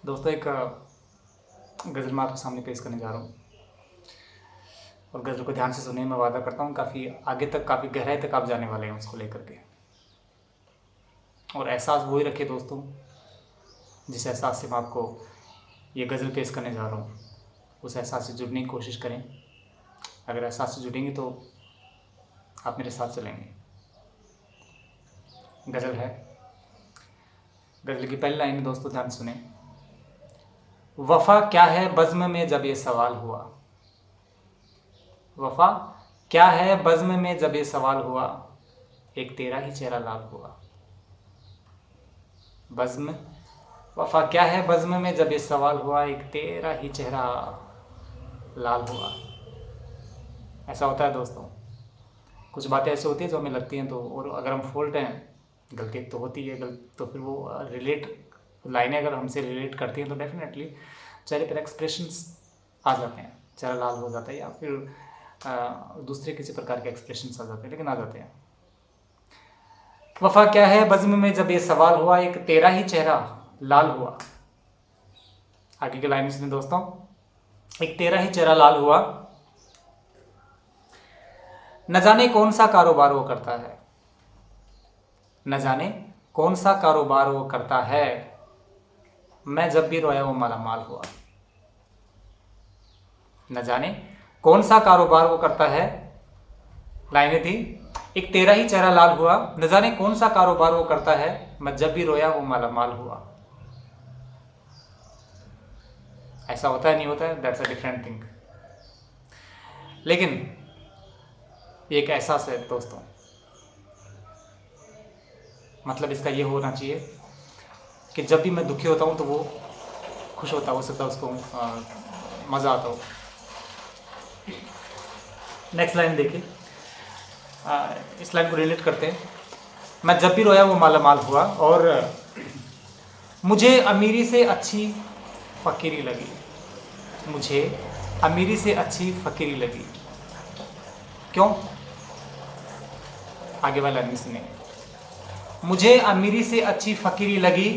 दोस्तों एक गज़ल मैं आपके सामने पेश करने जा रहा हूँ और गज़ल को ध्यान से सुनिए। मैं वादा करता हूँ काफ़ी आगे तक, काफ़ी गहराई तक आप जाने वाले हैं उसको लेकर के। और एहसास वही रखिए दोस्तों, जिस एहसास से मैं आपको ये गज़ल पेश करने जा रहा हूँ, उस एहसास से जुड़ने की कोशिश करें। अगर एहसास से जुड़ेंगे तो आप मेरे साथ चलेंगे। गज़ल है, गज़ल की पहली लाइन दोस्तों ध्यान सुने। वफ़ा क्या है बज़्म में जब ये सवाल हुआ, वफ़ा क्या है बज़्म में जब ये सवाल हुआ, एक तेरा ही चेहरा लाल हुआ। बज़्म, वफ़ा क्या है बज़्म में जब ये सवाल हुआ, एक तेरा ही चेहरा लाल हुआ। ऐसा होता है दोस्तों, कुछ बातें ऐसी होती हैं जो हमें लगती हैं, तो और अगर हम फॉल्ट हैं, गलती तो होती है, तो फिर वो लाइनें अगर हमसे रिलेट करती हैं तो डेफिनेटली चेहरे पर एक्सप्रेशंस आ जाते हैं, चेहरा लाल हो जाता है या फिर दूसरे किसी प्रकार के एक्सप्रेशंस आ जाते हैं, लेकिन आ जाते हैं। वफ़ा क्या है बज़्म में जब ये सवाल हुआ, एक तेरा ही चेहरा लाल हुआ। आगे की लाइन सुनिए दोस्तों। एक तेरा ही चेहरा लाल हुआ, न जाने कौन सा कारोबार वो करता है, न जाने कौन सा कारोबार वो करता है, मैं जब भी रोया वो माला माल हुआ। न जाने कौन सा कारोबार वो करता है, लाइनें थी, एक तेरा ही चेहरा लाल हुआ, न जाने कौन सा कारोबार वो करता है, मैं जब भी रोया वो माला माल हुआ। ऐसा होता है नहीं होता है, दैट्स अ डिफरेंट थिंग, लेकिन एक एहसास है दोस्तों। मतलब इसका ये होना चाहिए कि जब भी मैं दुखी होता हूँ तो वो खुश होता हो सकता है, उसको मज़ा आता हो। नेक्स्ट लाइन देखिए, इस लाइन को रिलेट करते हैं। मैं जब भी रोया वो माला माल हुआ, और मुझे अमीरी से अच्छी फ़कीरी लगी, मुझे अमीरी से अच्छी फ़कीरी लगी। क्यों? आगे वाला लाइन सुनिए। मुझे अमीरी से अच्छी फ़कीरी लगी,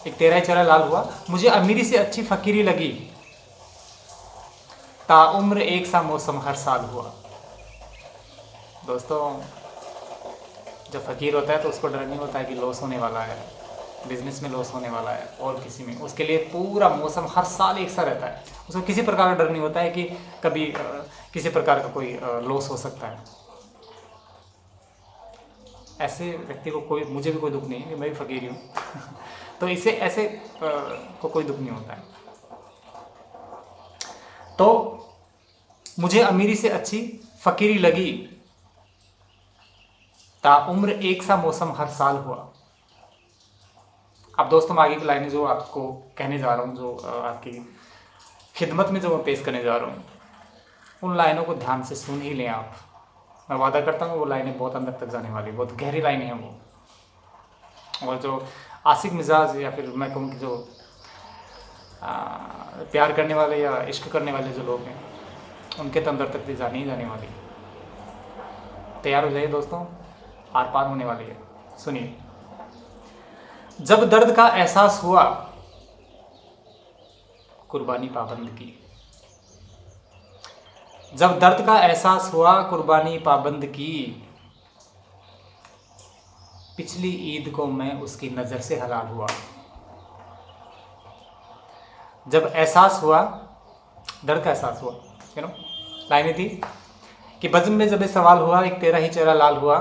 एक तेरा ही चेहरा लाल हुआ, मुझे अमीरी से अच्छी फ़कीरी लगी, ताउम्र एक सा मौसम हर साल हुआ। दोस्तों जब फ़कीर होता है तो उसको डर नहीं होता है कि लॉस होने वाला है, बिजनेस में लॉस होने वाला है और किसी में, उसके लिए पूरा मौसम हर साल एक सा रहता है। उसको किसी प्रकार का डर नहीं होता है कि कभी किसी प्रकार का कोई लॉस हो सकता है। ऐसे व्यक्ति को कोई, मुझे भी कोई दुख नहीं है कि मैं भी फ़कीर हूँ तो इससे ऐसे को कोई दुख नहीं होता है। तो मुझे अमीरी से अच्छी फ़कीरी लगी, ताउम्र एक सा मौसम हर साल हुआ। अब दोस्तों मैं आगे की लाइनें जो आपको कहने जा रहा हूँ, जो आपकी खिदमत में जो मैं पेश करने जा रहा हूँ, उन लाइनों को ध्यान से सुन ही लें आप। मैं वादा करता हूँ वो लाइनें बहुत अंदर तक जाने वाली, बहुत गहरी लाइनें हैं वो। और जो आशिक मिजाज, या फिर मैं कहूँ कि जो प्यार करने वाले या इश्क करने वाले जो लोग हैं, उनके तो अंदर तक भी जाने ही जाने वाली। तैयार हो जाइए दोस्तों, आर पार होने वाली है। सुनिए। जब दर्द का एहसास हुआ, कुर्बानी पाबंद की। जब दर्द का एहसास हुआ, कुर्बानी पाबंद की, पिछली ईद को मैं उसकी नज़र से हलाल हुआ। जब एहसास हुआ, दर्द का एहसास हुआ, लाइनें थी कि बज़्म में जब ये सवाल हुआ, एक तेरा ही चेहरा लाल हुआ।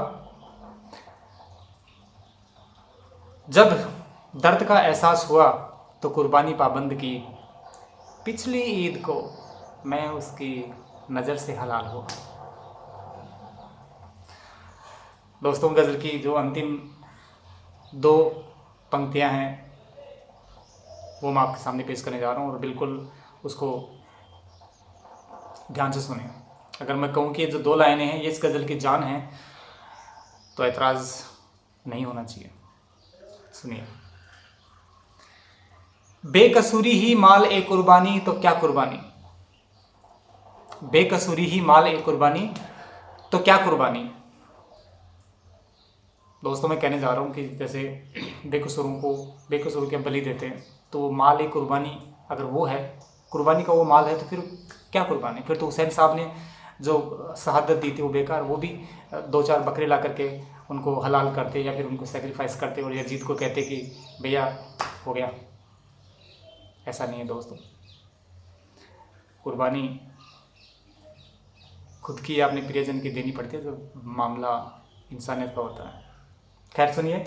जब दर्द का एहसास हुआ तो कुर्बानी पाबंद की, पिछली ईद को मैं उसकी नज़र से हलाल हुआ। दोस्तों गज़ल की जो अंतिम दो पंक्तियां हैं वो मैं आपके सामने पेश करने जा रहा हूँ, और बिल्कुल उसको ध्यान से सुने। अगर मैं कहूँ कि ये जो दो लाइनें हैं ये इस गज़ल की जान है तो ऐतराज़ नहीं होना चाहिए। सुनिए। बेकसूरी ही माल ए कुर्बानी तो क्या कुर्बानी, बेकसूरी ही माल ए कुर्बानी तो क्या कुर्बानी। दोस्तों मैं कहने जा रहा हूँ कि जैसे बेकसूरों के बलि देते हैं, तो वो माल एक कुर्बानी अगर वो है, कुर्बानी का वो माल है, तो फिर क्या कुर्बानी? फिर तो हुसैन साहब ने जो शहादत दी थी वो बेकार। वो भी 2-4 बकरे ला करके उनको हलाल करते या फिर उनको सेक्रीफाइस करते और यजीद को कहते कि भैया हो गया। ऐसा नहीं है दोस्तों। कुर्बानी खुद की या अपने प्रियजन की देनी पड़ती है, तो मामला इंसानियत का होता है। खैर सुनिए,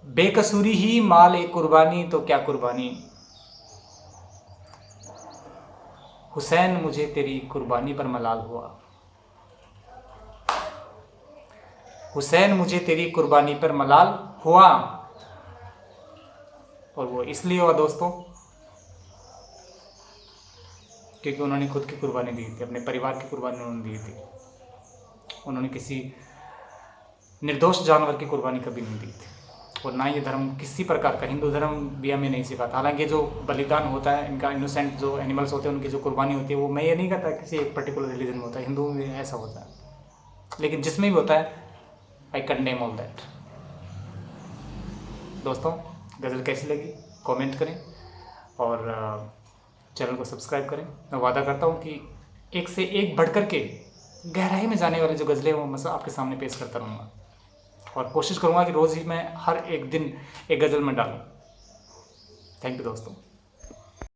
बेकसूरी ही माल एक कुर्बानी, तो क्या कुर्बानी? हुसैन मुझे तेरी कुर्बानी पर मलाल हुआ। हुसैन मुझे तेरी कुर्बानी पर मलाल हुआ। और वो इसलिए हुआ दोस्तों क्योंकि उन्होंने खुद की कुर्बानी दी थी, अपने परिवार की कुर्बानी उन्होंने दी थी। उन्होंने किसी निर्दोष जानवर की कुर्बानी कभी नहीं दी थी। और ना ये धर्म किसी प्रकार का, हिंदू धर्म भी हमें नहीं सिखाता। हालांकि जो बलिदान होता है इनका, इनोसेंट जो एनिमल्स होते हैं उनकी जो कुर्बानी होती है, वो मैं ये नहीं कहता किसी एक पर्टिकुलर रिलीजन में होता है, हिंदू में ऐसा होता है, लेकिन जिसमें भी होता है आई कंडेम ऑल दैट। दोस्तों, गज़ल कैसी लगी कमेंट करें और चैनल को सब्सक्राइब करें। मैं वादा करता हूँ कि एक से एक बढ़कर के गहराई में जाने वाली जो गज़लें वो मैं आपके सामने पेश करता रहूँगा और कोशिश करूँगा कि रोज़ ही मैं हर एक दिन एक गज़ल में डालूँ। थैंक यू दोस्तों।